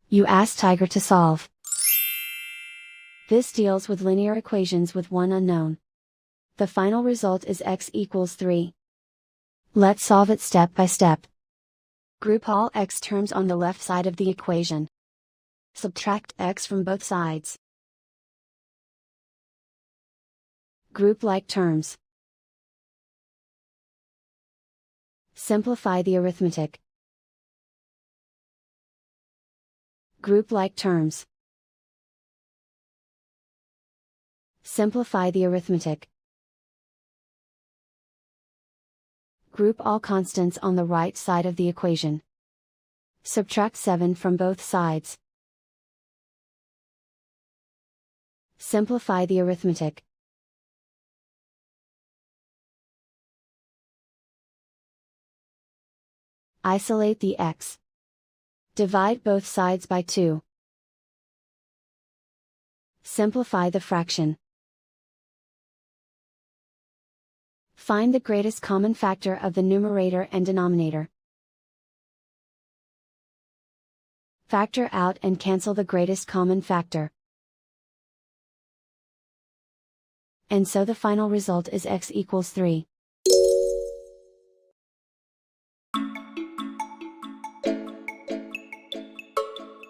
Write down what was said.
You ask Tiger to solve. This deals with linear equations with one unknown. The final result is x equals 3. Let's solve it step by step. Group all x terms on the left side of the equation. Subtract x from both sides. Group like terms. Simplify the arithmetic. Group like terms. Simplify the arithmetic. Group all constants on the right side of the equation. Subtract 7 from both sides. Simplify the arithmetic. Isolate the x. Divide both sides by 2. Simplify the fraction. Find the greatest common factor of the numerator and denominator. Factor out and cancel the greatest common factor. And so the final result is x equals 3.